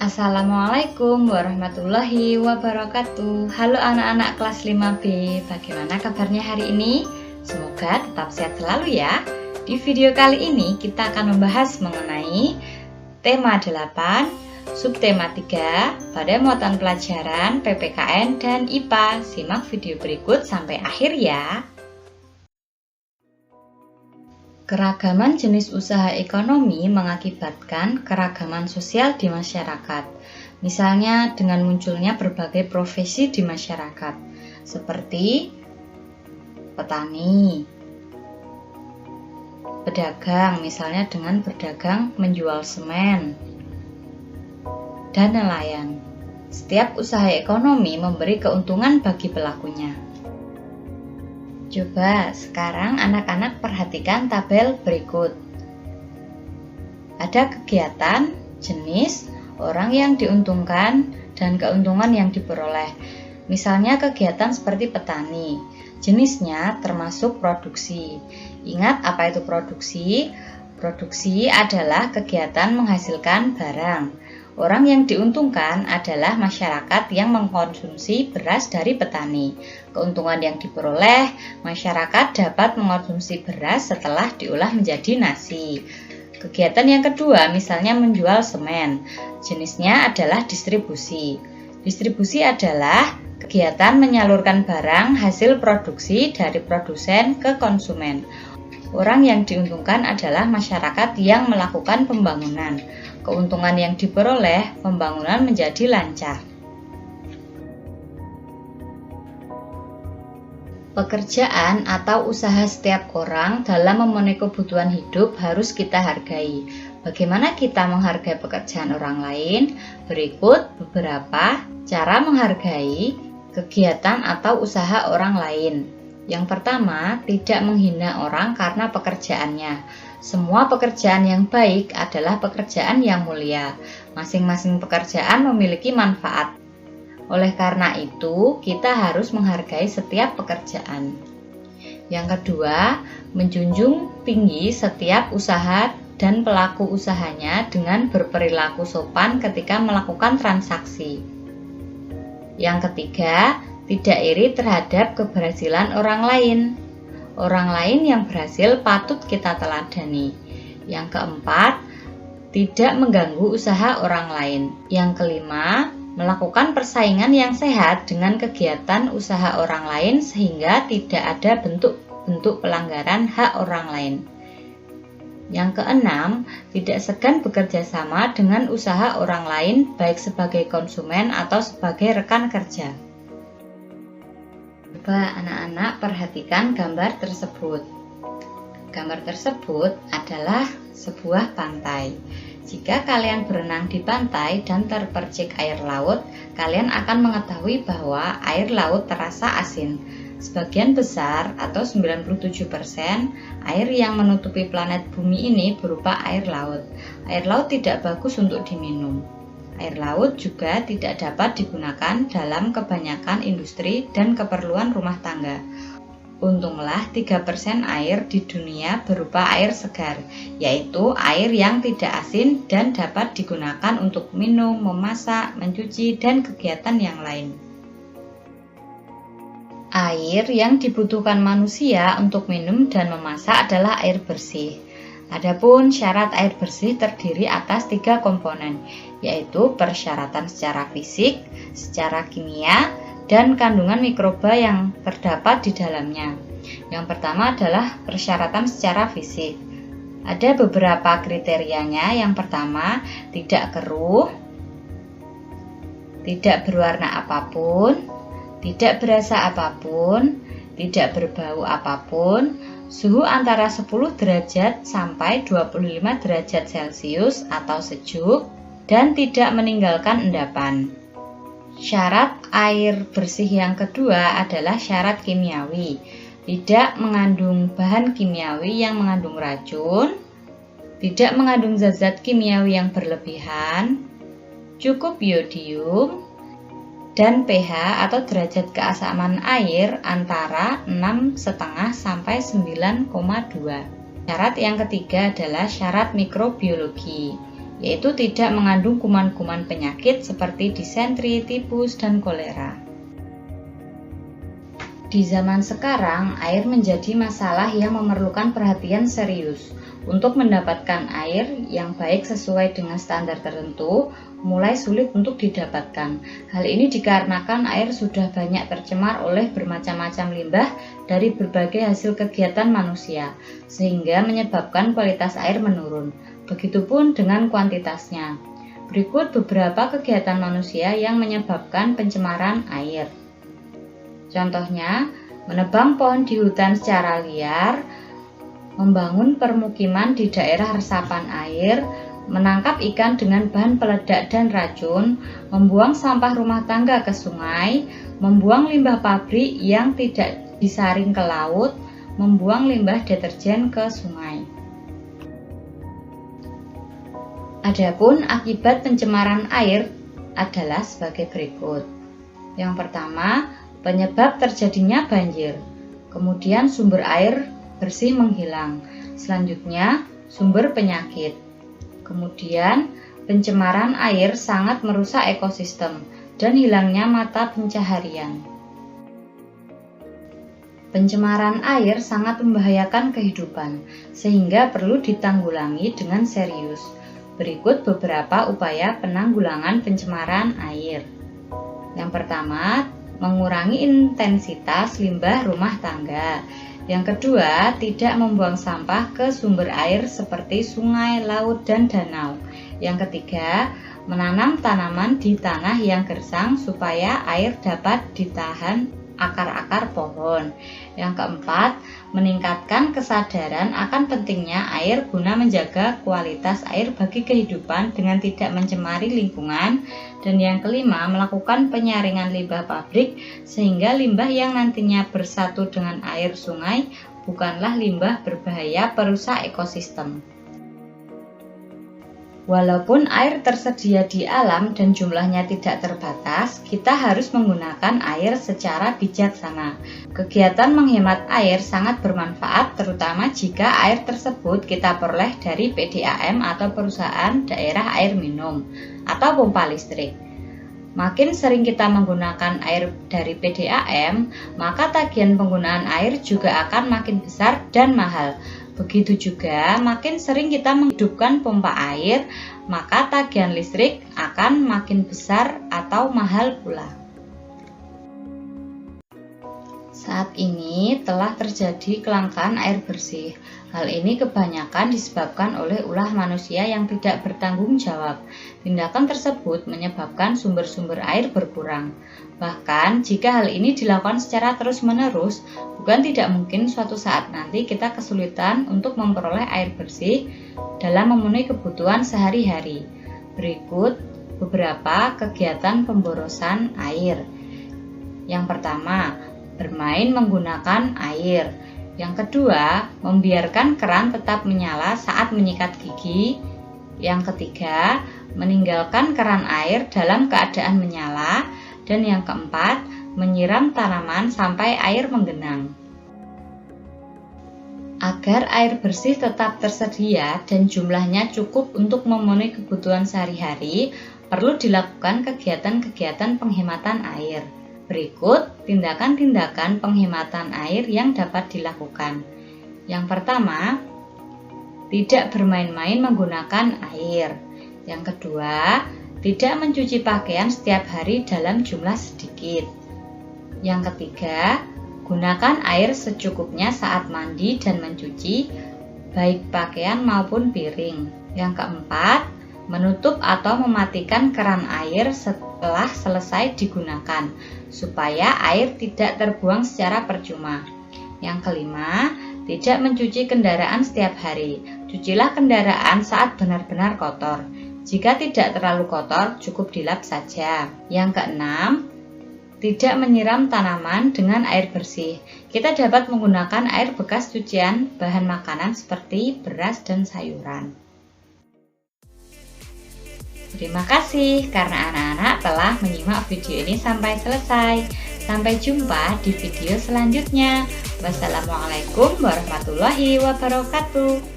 Assalamualaikum warahmatullahi wabarakatuh. Halo anak-anak kelas 5B, bagaimana kabarnya hari ini? Semoga tetap sehat selalu ya. Di video kali ini kita akan membahas mengenai tema 8, subtema 3 pada muatan pelajaran PPKN dan IPA. Simak video berikut sampai akhir ya. Keragaman jenis usaha ekonomi mengakibatkan keragaman sosial di masyarakat. Misalnya dengan munculnya berbagai profesi di masyarakat, seperti petani, pedagang, misalnya dengan berdagang menjual semen, dan nelayan. Setiap usaha ekonomi memberi keuntungan bagi pelakunya. Coba sekarang anak-anak perhatikan tabel berikut. Ada kegiatan, jenis, orang yang diuntungkan, dan keuntungan yang diperoleh. Misalnya kegiatan seperti petani. Jenisnya termasuk produksi. Ingat apa itu produksi? Produksi adalah kegiatan menghasilkan barang. Orang yang diuntungkan adalah masyarakat yang mengkonsumsi beras dari petani. Keuntungan yang diperoleh, masyarakat dapat mengkonsumsi beras setelah diolah menjadi nasi. Kegiatan yang kedua, misalnya menjual semen. Jenisnya adalah distribusi. Distribusi adalah kegiatan menyalurkan barang hasil produksi dari produsen ke konsumen. Orang yang diuntungkan adalah masyarakat yang melakukan pembangunan. Keuntungan yang diperoleh, pembangunan menjadi lancar. Pekerjaan atau usaha setiap orang dalam memenuhi kebutuhan hidup harus kita hargai. Bagaimana kita menghargai pekerjaan orang lain? Berikut beberapa cara menghargai kegiatan atau usaha orang lain. Yang pertama, tidak menghina orang karena pekerjaannya. Semua pekerjaan yang baik adalah pekerjaan yang mulia. Masing-masing pekerjaan memiliki manfaat. Oleh karena itu, kita harus menghargai setiap pekerjaan. Yang kedua, menjunjung tinggi setiap usaha dan pelaku usahanya dengan berperilaku sopan ketika melakukan transaksi. Yang ketiga, tidak iri terhadap keberhasilan orang lain. Orang lain yang berhasil patut kita teladani. Yang keempat, tidak mengganggu usaha orang lain. Yang kelima, melakukan persaingan yang sehat dengan kegiatan usaha orang lain sehingga tidak ada bentuk-bentuk pelanggaran hak orang lain. Yang keenam, tidak segan bekerja sama dengan usaha orang lain baik sebagai konsumen atau sebagai rekan kerja. Coba anak-anak perhatikan gambar tersebut. Gambar tersebut adalah sebuah pantai. Jika kalian berenang di pantai dan terpercik air laut, kalian akan mengetahui bahwa air laut terasa asin. Sebagian besar atau 97% air yang menutupi planet bumi ini berupa air laut. Air laut tidak bagus untuk diminum. Air laut juga tidak dapat digunakan dalam kebanyakan industri dan keperluan rumah tangga. Untunglah 3% air di dunia berupa air segar, yaitu air yang tidak asin dan dapat digunakan untuk minum, memasak, mencuci, dan kegiatan yang lain. Air yang dibutuhkan manusia untuk minum dan memasak adalah air bersih. Adapun syarat air bersih terdiri atas 3 komponen, yaitu persyaratan secara fisik, secara kimia, dan kandungan mikroba yang terdapat di dalamnya. Yang pertama adalah persyaratan secara fisik. Ada beberapa kriterianya. Yang pertama, tidak keruh, tidak berwarna apapun, tidak berasa apapun, tidak berbau apapun, suhu antara 10 derajat sampai 25 derajat Celcius atau sejuk, dan tidak meninggalkan endapan. Syarat air bersih yang kedua adalah syarat kimiawi. Tidak mengandung bahan kimiawi yang mengandung racun, tidak mengandung zat-zat kimiawi yang berlebihan, cukup yodium, dan pH atau derajat keasaman air antara 6,5 sampai 9,2. Syarat yang ketiga adalah syarat mikrobiologi. yaitu tidak mengandung kuman-kuman penyakit seperti disentri, tifus, dan kolera. Di zaman sekarang, air menjadi masalah yang memerlukan perhatian serius. Untuk mendapatkan air yang baik sesuai dengan standar tertentu, mulai sulit untuk didapatkan. Hal ini dikarenakan air sudah banyak tercemar oleh bermacam-macam limbah dari berbagai hasil kegiatan manusia, sehingga menyebabkan kualitas air menurun. Begitupun dengan kuantitasnya. Berikut beberapa kegiatan manusia yang menyebabkan pencemaran air. Contohnya, menebang pohon di hutan secara liar, membangun permukiman di daerah resapan air, menangkap ikan dengan bahan peledak dan racun, membuang sampah rumah tangga ke sungai, membuang limbah pabrik yang tidak disaring ke laut, membuang limbah deterjen ke sungai. Adapun akibat pencemaran air adalah sebagai berikut. Yang pertama, penyebab terjadinya banjir. Kemudian sumber air bersih menghilang. Selanjutnya, sumber penyakit. Kemudian, pencemaran air sangat merusak ekosistem dan hilangnya mata pencaharian. Pencemaran air sangat membahayakan kehidupan, sehingga perlu ditanggulangi dengan serius. Berikut beberapa upaya penanggulangan pencemaran air. Yang pertama, mengurangi intensitas limbah rumah tangga. Yang kedua, tidak membuang sampah ke sumber air seperti sungai, laut, dan danau. Yang ketiga, menanam tanaman di tanah yang gersang supaya air dapat ditahan akar-akar pohon. Yang keempat, meningkatkan kesadaran akan pentingnya air guna menjaga kualitas air bagi kehidupan dengan tidak mencemari lingkungan. Dan yang kelima, melakukan penyaringan limbah pabrik sehingga limbah yang nantinya bersatu dengan air sungai bukanlah limbah berbahaya perusak ekosistem. Walaupun air tersedia di alam dan jumlahnya tidak terbatas, kita harus menggunakan air secara bijaksana. Kegiatan menghemat air sangat bermanfaat, terutama jika air tersebut kita peroleh dari PDAM atau perusahaan daerah air minum atau pompa listrik. Makin sering kita menggunakan air dari PDAM, maka tagihan penggunaan air juga akan makin besar dan mahal. Begitu juga, makin sering kita menghidupkan pompa air, maka tagihan listrik akan makin besar atau mahal pula. Saat ini telah terjadi kelangkaan air bersih. Hal ini kebanyakan disebabkan oleh ulah manusia yang tidak bertanggung jawab. Tindakan tersebut menyebabkan sumber-sumber air berkurang. Bahkan jika hal ini dilakukan secara terus-menerus, bukan tidak mungkin suatu saat nanti kita kesulitan untuk memperoleh air bersih dalam memenuhi kebutuhan sehari-hari. Berikut beberapa kegiatan pemborosan air. Yang pertama, bermain menggunakan air. Yang kedua, membiarkan keran tetap menyala saat menyikat gigi. Yang ketiga, meninggalkan keran air dalam keadaan menyala. Dan yang keempat, menyiram tanaman sampai air menggenang. Agar air bersih tetap tersedia dan jumlahnya cukup untuk memenuhi kebutuhan sehari-hari, perlu dilakukan kegiatan-kegiatan penghematan air. Berikut tindakan-tindakan penghematan air yang dapat dilakukan. Yang pertama, tidak bermain-main menggunakan air. Yang kedua, tidak mencuci pakaian setiap hari dalam jumlah sedikit. Yang ketiga, gunakan air secukupnya saat mandi dan mencuci, baik pakaian maupun piring. Yang keempat, menutup atau mematikan keran air setelah selesai digunakan, supaya air tidak terbuang secara percuma. Yang kelima, tidak mencuci kendaraan setiap hari. Cucilah kendaraan saat benar-benar kotor. Jika tidak terlalu kotor, cukup dilap saja. Yang keenam, tidak menyiram tanaman dengan air bersih. Kita dapat menggunakan air bekas cucian bahan makanan seperti beras dan sayuran. Terima kasih karena anak-anak telah menyimak video ini sampai selesai. Sampai jumpa di video selanjutnya. Wassalamualaikum warahmatullahi wabarakatuh.